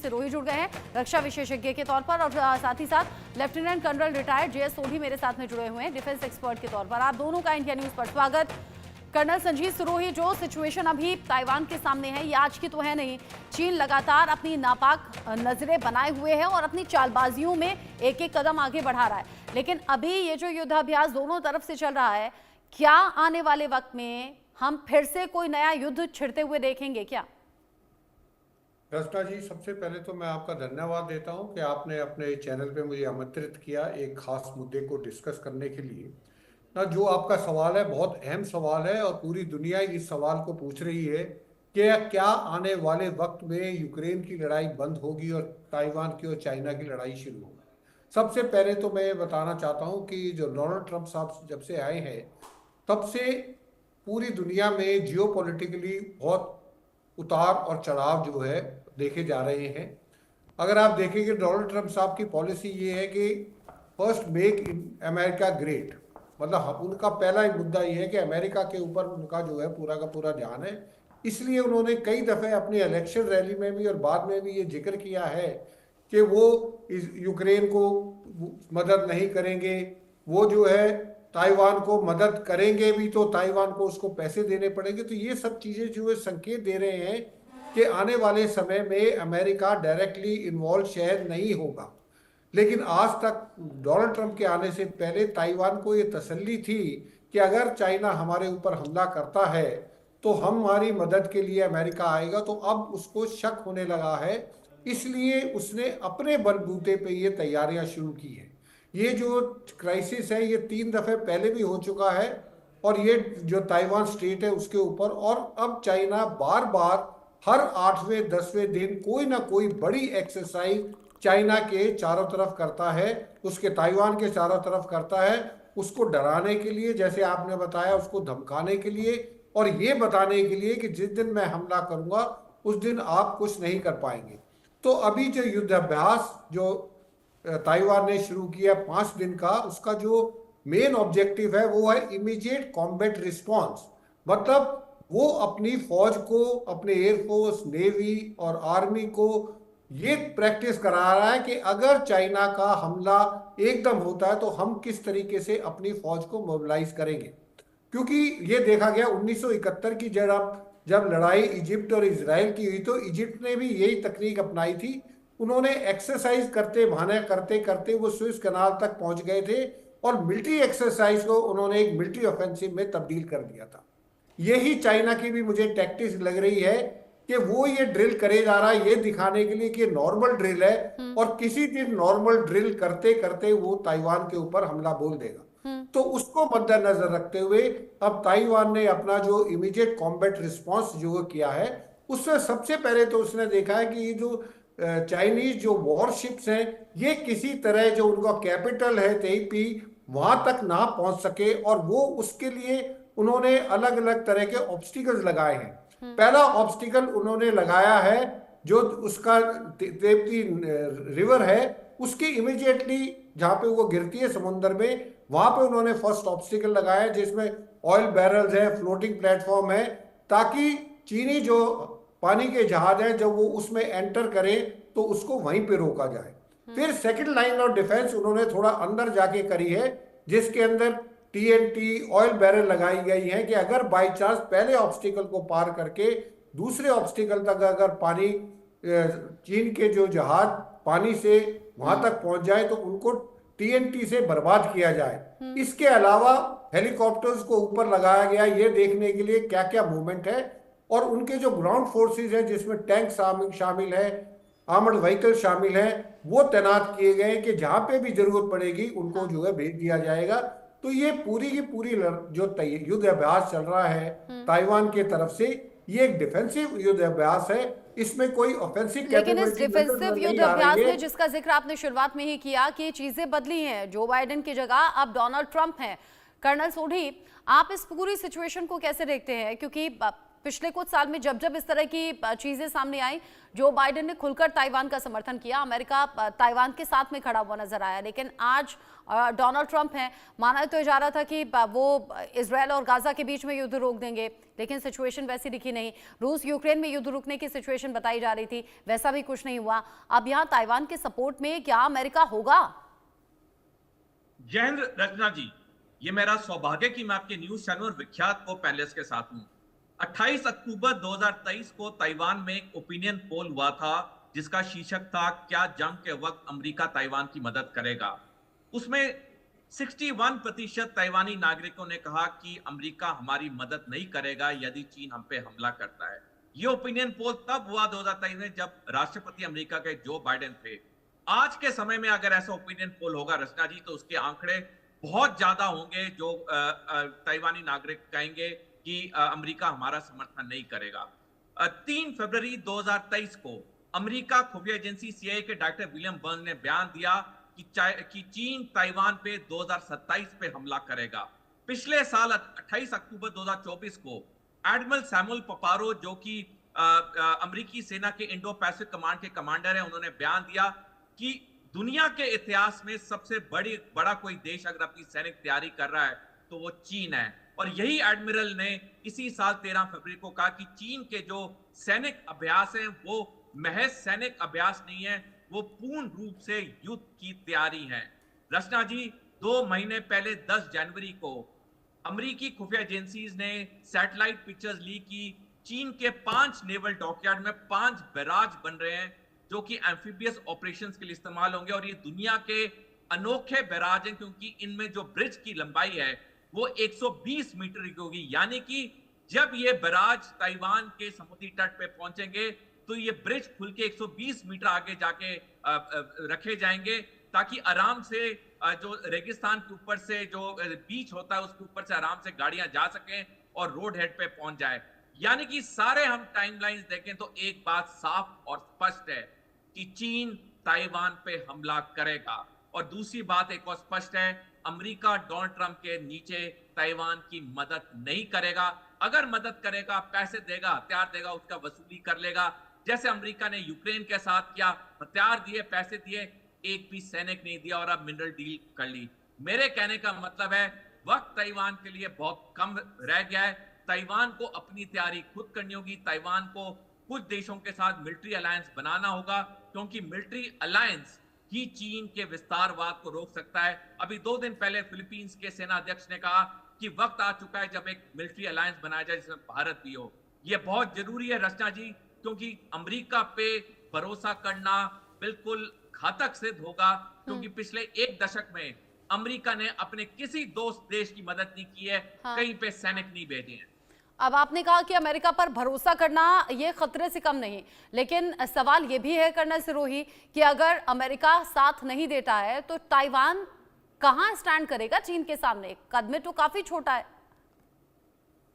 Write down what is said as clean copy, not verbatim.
सिरोही जुड़ गए हैं रक्षा विशेषज्ञ के तौर पर, और साथ ही साथ lieutenant colonel retired JS Sodhi मेरे साथ में जुड़े हुए हैं डिफेंस एक्सपर्ट के तौर पर। आप दोनों का इंडिया न्यूज पर स्वागत। कर्नल संजीव सिरोही, जो सिचुएशन अभी ताइवान के सामने है ये आज की तो है नहीं, चीन लगातार अपनी नापाक नजरें बनाए हुए है और अपनी चालबाजियों में एक एक कदम आगे बढ़ा रहा है, लेकिन अभी ये जो युद्धाभ्यास दोनों तरफ से चल रहा है, क्या आने वाले वक्त में हम फिर से कोई नया युद्ध छिड़ते हुए देखेंगे क्या? रचना जी, सबसे पहले तो मैं आपका धन्यवाद देता हूं कि आपने अपने चैनल पे मुझे आमंत्रित किया एक खास मुद्दे को डिस्कस करने के लिए। ना, जो आपका सवाल है बहुत अहम सवाल है और पूरी दुनिया इस सवाल को पूछ रही है कि क्या आने वाले वक्त में यूक्रेन की लड़ाई बंद होगी और ताइवान की और चाइना की लड़ाई शुरू होगी। सबसे पहले तो मैं ये बताना चाहता हूं कि जो डोनाल्ड ट्रंप साहब जब से आए हैं तब से पूरी दुनिया में जियोपॉलिटिकली बहुत उतार और चढ़ाव जो है देखे जा रहे हैं। अगर आप देखेंगे डोनाल्ड ट्रंप साहब की पॉलिसी ये है कि first make in America great, मतलब उनका पहला ही मुद्दा ये है कि अमेरिका के ऊपर उनका जो है पूरा का पूरा ध्यान है। इसलिए उन्होंने कई दफे अपनी इलेक्शन रैली में भी और बाद में भी ये जिक्र किया है कि वो यूक्रेन को मदद नहीं करेंगे, वो जो है ताइवान को मदद करेंगे भी तो ताइवान को उसको पैसे देने पड़ेंगे। तो ये सब चीजें जो है संकेत दे रहे हैं कि आने वाले समय में अमेरिका डायरेक्टली इन्वॉल्व शायद नहीं होगा। लेकिन आज तक डोनाल्ड ट्रंप के आने से पहले ताइवान को ये तसल्ली थी कि अगर चाइना हमारे ऊपर हमला करता है तो हमारी मदद के लिए अमेरिका आएगा। तो अब उसको शक होने लगा है, इसलिए उसने अपने बलबूते पे ये तैयारियां शुरू की है। ये जो क्राइसिस है ये 3 दफे पहले भी हो चुका है और ये जो ताइवान स्टेट है उसके ऊपर, और अब चाइना बार बार हर 8वें 10वें दिन कोई ना कोई बड़ी एक्सरसाइज चाइना के चारों तरफ करता है, उसके ताइवान के चारों तरफ करता है, उसको डराने के लिए, जैसे आपने बताया, उसको धमकाने के लिए और ये बताने के लिए कि जिस दिन मैं हमला करूंगा उस दिन आप कुछ नहीं कर पाएंगे। तो अभी जो युद्धाभ्यास जो ताइवान ने शुरू किया 5 दिन का, उसका जो मेन ऑब्जेक्टिव है वो है इमीडिएट कॉम्बैट रिस्पॉन्स। मतलब वो अपनी फौज को, अपने एयरफोर्स, नेवी और आर्मी को ये प्रैक्टिस करा रहा है कि अगर चाइना का हमला एकदम होता है तो हम किस तरीके से अपनी फौज को मोबिलाइज करेंगे। क्योंकि ये देखा गया 1971 की जब लड़ाई इजिप्ट और इजराइल की हुई तो इजिप्ट ने भी यही तकनीक अपनाई थी। उन्होंने एक्सरसाइज करते बहाने करते करते वो स्विस कनाल तक पहुंच गए थे और मिलिट्री एक्सरसाइज को उन्होंने एक मिलिट्री ऑफेंसिव में तब्दील कर दिया था। यही चाइना की भी मुझे टैक्टिक्स लग रही है कि वो ये ड्रिल करे जा रहा है ये दिखाने के लिए कि नॉर्मल ड्रिल है और किसी दिन नॉर्मल ड्रिल करते करते वो ताइवान के ऊपर हमला बोल देगा। तो उसको मद्देनजर रखते हुए अब ताइवान ने अपना जो इमीडिएट कॉम्बैट रिस्पांस जो किया है, उसमें सबसे पहले तो उसने देखा है कि ये जो चाइनीज जो वॉरशिप्स हैं ये किसी तरह जो उनका कैपिटल है तेईपी वहां तक ना पहुंच सके, और वो उसके लिए उन्होंने अलग अलग तरह के ऑब्स्टिकल्स लगाए हैं। पहला ऑब्स्टिकल उन्होंने लगाया है जो उसका तेपती रिवर है उसकी इमीडिएटली जहां पे वो गिरती है समुद्र में, वहां पे उन्होंने फर्स्ट ऑब्स्टिकल लगाया है जिसमें ऑयल बैरल्स है, फ्लोटिंग प्लेटफॉर्म है, ताकि चीनी जो पानी के जहाज है जब वो उसमें एंटर करे तो उसको वहीं पे रोका जाए। फिर सेकंड लाइन ऑफ डिफेंस उन्होंने थोड़ा अंदर जाके करी है जिसके अंदर TNT ऑयल बैरल लगाई गई है कि अगर बाय चांस पहले ऑब्स्टिकल को पार करके दूसरे ऑब्स्टिकल तक अगर पानी चीन के जो जहाज पानी से वहां तक पहुंच जाए तो उनको TNT से बर्बाद किया जाए। इसके अलावा हेलीकॉप्टर्स को ऊपर लगाया गया ये देखने के लिए क्या क्या मूवमेंट है, और उनके जो ग्राउंड फोर्सेस है जिसमें टैंक शामिल है, आर्मर्ड व्हीकल शामिल है, वो तैनात किए गए कि जहां पे भी जरूरत पड़ेगी उनको जो है भेज दिया जाएगा। तो ये पूरी की पूरी जो युद्ध अभ्यास चल रहा है ताइवान के तरफ से, ये एक डिफेंसिव युद्ध अभ्यास है, इसमें कोई ऑफेंसिव लेकिन इस डिफेंसिव युद्ध अभ्यास में जिसका जिक्र आपने शुरुआत में ही किया कि चीजें बदली हैं, जो बाइडेन की जगह अब डोनाल्ड ट्रंप हैं। कर्नल सोढ़ी, आप इस पूरी सिचुएशन को कैसे देखते हैं? क्योंकि पिछले कुछ साल में जब जब इस तरह की चीजें सामने आई, जो बाइडेन ने खुलकर ताइवान का समर्थन किया, अमेरिका ताइवान के साथ में खड़ा हुआ नजर आया। लेकिन आज डोनाल्ड ट्रंप हैं, माना तो जा रहा था कि वो इजरायल और गाजा के बीच में युद्ध रोक देंगे, लेकिन सिचुएशन वैसी दिखी नहीं। रूस यूक्रेन में युद्ध रुकने की सिचुएशन बताई जा रही थी, वैसा भी कुछ नहीं हुआ। अब यहाँ ताइवान के सपोर्ट में क्या अमेरिका होगा? जय हिंद रचना जी, ये मेरा सौभाग्य कि मैं आपके न्यूज चैनल विख्यात को पैनलिस्ट के साथ हूं। 28 अक्टूबर 2023 को ताइवान में एक ओपिनियन पोल हुआ था जिसका शीर्षक था क्या जंग के वक्त अमेरिका ताइवान की मदद करेगा। उसमें 61% ताइवानी नागरिकों ने कहा कि अमेरिका हमारी मदद नहीं करेगा यदि चीन हम पे हमला करता है। ये ओपिनियन पोल तब हुआ 2023 में जब राष्ट्रपति अमेरिका के जो बाइडेन थे। आज के समय में अगर ऐसा ओपिनियन पोल होगा रचना जी, तो उसके आंकड़े बहुत ज्यादा होंगे जो ताइवानी नागरिक कहेंगे कि अमेरिका हमारा समर्थन नहीं करेगा। 3 फरवरी 2023 को अमेरिका खुफिया एजेंसी CIA के डॉक्टर विलियम बर्न्स ने बयान दिया कि चीन ताइवान पे 2027 पे हमला करेगा। पिछले साल 28 अक्टूबर 2024 को एडमिरल सैमुअल पपारो, जो कि अमेरिकी सेना के इंडो पैसिफिक कमांड के कमांडर हैं, उन्होंने बयान दिया कि दुनिया के इतिहास में सबसे बड़ा कोई देश अगर अपनी सैनिक तैयारी कर रहा है तो वो चीन है। और यही एडमिरल ने इसी साल 13 फरवरी को कहा कि चीन के जो सैनिक अभ्यास हैं वो महज सैनिक अभ्यास नहीं है, वो पूर्ण रूप से युद्ध की तैयारी है। रचना जी, 2 महीने पहले 10 जनवरी को अमेरिकी खुफिया एजेंसीज ने सैटेलाइट पिक्चर्स ली कि चीन के 5 नेवल डॉकयार्ड में 5 बैराज बन रहे हैं जो कि एम्फीबियस ऑपरेशंस के लिए इस्तेमाल होंगे। और ये दुनिया के अनोखे बैराज हैं क्योंकि इनमें जो ब्रिज की लंबाई है वो 120 मीटर की होगी। यानी कि जब ये बैराज ताइवान के समुद्री तट पे पहुंचेंगे तो ये ब्रिज खुल के 120 मीटर आगे जाके रखे जाएंगे ताकि आराम से जो रेगिस्तान के ऊपर से जो बीच होता है उसके ऊपर से आराम से गाड़ियां जा सकें और रोड हेड पे पहुंच जाए। यानी कि सारे हम टाइमलाइंस देखें तो एक बात साफ और स्पष्ट है कि चीन ताइवान पे हमला करेगा। और दूसरी बात एक और स्पष्ट है, अमेरिका डोनाल्ड ट्रंप के नीचे ताइवान की मदद नहीं करेगा। अगर मदद करेगा, पैसे देगा, हथियार देगा, उसका वसूली कर लेगा, जैसे अमेरिका ने यूक्रेन के साथ किया, हथियार दिए, पैसे दिए, एक भी सैनिक नहीं दिया और अब मिनरल डील कर ली। मेरे कहने का मतलब है वक्त ताइवान के लिए बहुत कम रह गया है। ताइवान को अपनी तैयारी खुद करनी होगी। ताइवान को कुछ देशों के साथ मिलिट्री अलायंस बनाना होगा क्योंकि मिलिट्री अलायंस ही चीन के विस्तारवाद को रोक सकता है। अभी 2 दिन पहले फिलीपींस के सेना अध्यक्ष ने कहा कि वक्त आ चुका है जब एक मिलिट्री अलायंस बनाया जाए जिसमें भारत भी हो। यह बहुत जरूरी है रचना जी, क्योंकि अमेरिका पे भरोसा करना बिल्कुल घातक सिद्ध होगा क्योंकि पिछले 1 दशक में अमेरिका ने अपने किसी दोस्त देश की मदद नहीं की है। कहीं पे सैनिक नहीं भेजे हैं। अब आपने कहा कि अमेरिका पर भरोसा करना ये खतरे से कम नहीं, लेकिन सवाल ये भी है कर्नल सिरोही कि अगर अमेरिका साथ नहीं देता है तो ताइवान कहां स्टैंड करेगा चीन के सामने? कद में तो काफी छोटा है।